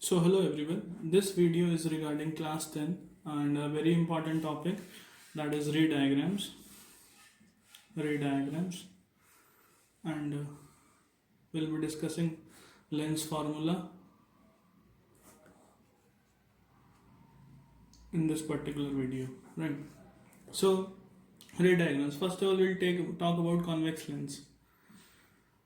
So hello everyone, this video is regarding class 10 and a very important topic, that is ray diagrams. And we'll be discussing lens formula in this particular video, right? So ray diagrams, first of all we'll talk about convex lens.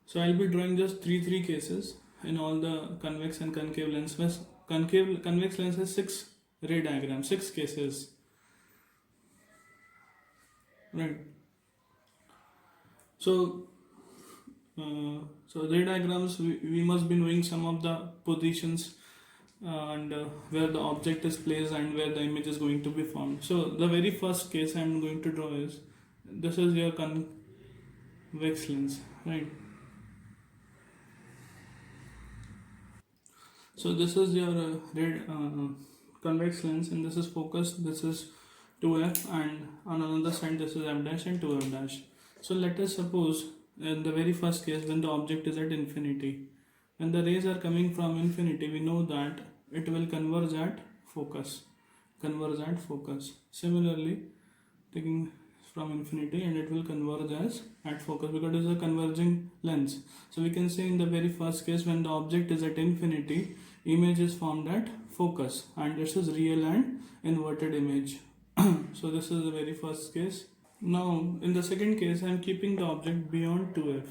So I'll be drawing just three cases in all the convex and concave lenses. Convex lens has 6 ray diagrams, 6 cases, right? So ray diagrams, we must be knowing some of the positions and where the object is placed and where the image is going to be formed. So the very first case I am going to draw is, this is your convex lens, right? So this is your convex lens, and this is focus, this is 2f, and on another side this is f dash and 2f dash. So let us suppose in the very first case, when the object is at infinity, when the rays are coming from infinity, we know that it will converge at focus. Similarly, taking from infinity, and it will converge as at focus because it is a converging lens. So we can say in the very first case, when the object is at infinity, image is formed at focus, and this is real and inverted image. So this is the very first case. Now in the second case, I am keeping the object beyond 2f.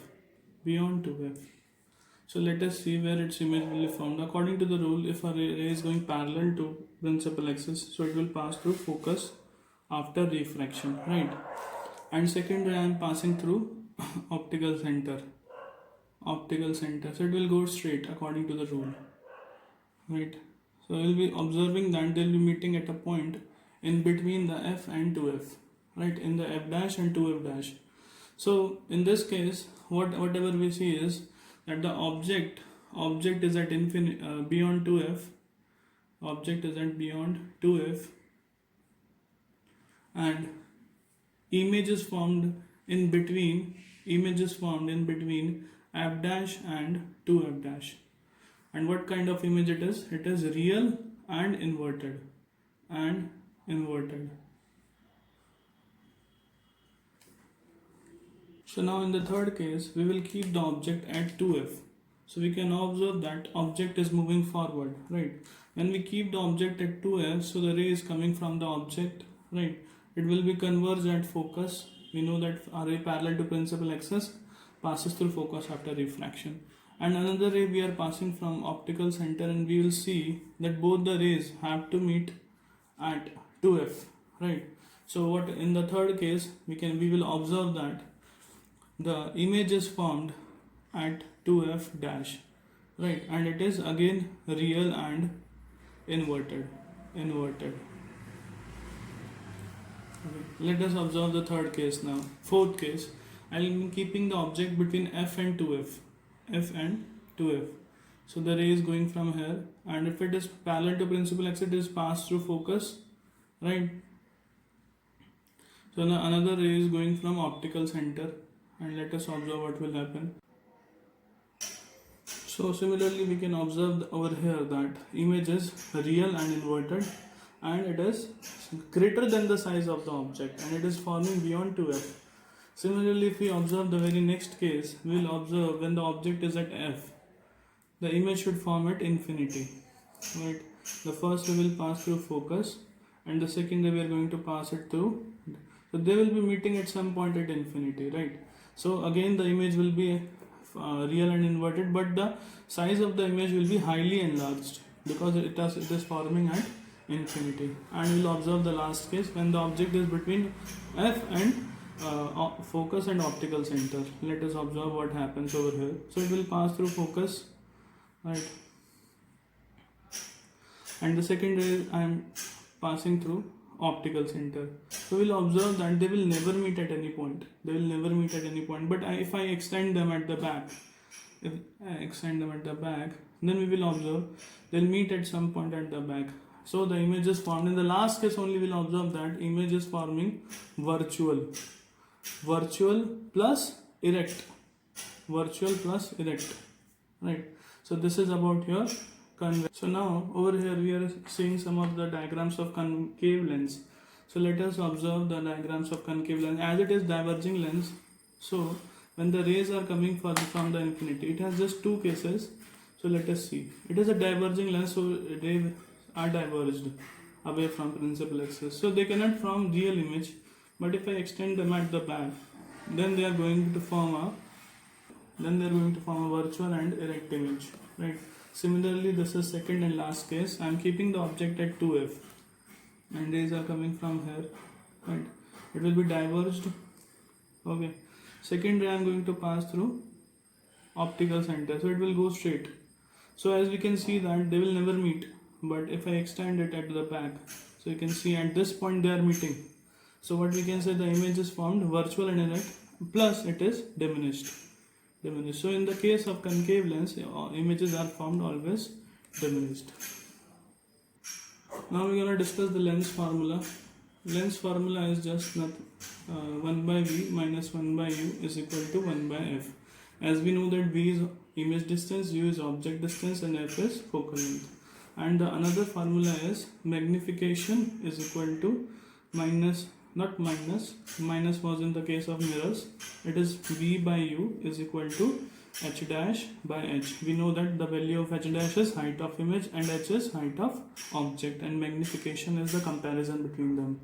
So let us see where its image will be formed. According to the rule, if a ray is going parallel to principal axis, so it will pass through focus after refraction, right? And second ray I am passing through optical center, so it will go straight according to the rule, right? So we will be observing that they will be meeting at a point in between the f and 2f, right, in the f dash and 2f dash. So in this case, whatever we see is that the object is at beyond 2f, and image is formed in between f dash and 2f dash. And what kind of image it is? It is real and inverted. So now in the third case, we will keep the object at 2f. So we can observe that object is moving forward, right? When we keep the object at 2f, so the ray is coming from the object, right? It will be converged at focus. We know that a ray parallel to principal axis passes through focus after refraction. And another ray we are passing from optical center, and we will see that both the rays have to meet at 2f, right? So what in the third case, we will observe that the image is formed at 2f dash, right? And it is again real and inverted. Okay. Let us observe the third case now. Fourth case, I will be keeping the object between f and 2f. So the ray is going from here, and if it is parallel to principal axis, it is passed through focus, right? So now another ray is going from optical center, and let us observe what will happen. So similarly, we can observe over here that image is real and inverted, and it is greater than the size of the object, and it is forming beyond 2f. Similarly, if we observe the very next case, we will observe when the object is at f, the image should form at infinity, right? The first we will pass through focus, and the second we are going to pass it through. So they will be meeting at some point at infinity, right? So again the image will be real and inverted, but the size of the image will be highly enlarged because it is forming at infinity. And we will observe the last case when the object is between f and focus and optical center. Let us observe what happens over here. So it will pass through focus, right? And the second ray I am passing through optical center. So we'll observe that they will never meet at any point. But if I extend them at the back, then we will observe they'll meet at some point at the back. So the image is formed. In the last case only we'll observe that image is forming virtual plus erect, right? So this is about your convex. So now over here we are seeing some of the diagrams of concave lens. So let us observe the diagrams of concave lens. As it is diverging lens, so when the rays are coming from the infinity, it has just two cases. So let us see. It is a diverging lens, so they are diverged away from principal axis. So they cannot form real image, but if I extend them at the back, then they are going to form a virtual and erect image, right? Similarly, this is second and last case. I am keeping the object at 2f, and rays are coming from here, right? It will be diverged. Okay. Second ray I am going to pass through optical center, so it will go straight. So as we can see that they will never meet, but if I extend it at the back, so you can see at this point they are meeting. So what we can say, the image is formed virtual and erect, plus it is diminished. So in the case of concave lens, images are formed always diminished. Now we're gonna discuss the lens formula. Lens formula is just nothing. 1 by v minus 1 by u is equal to 1 by f. As we know that v is image distance, u is object distance, and f is focal length. And the another formula is magnification is equal to minus was in the case of mirrors. It is v by u is equal to h dash by h. We know that the value of h dash is height of image and h is height of object, and magnification is the comparison between them.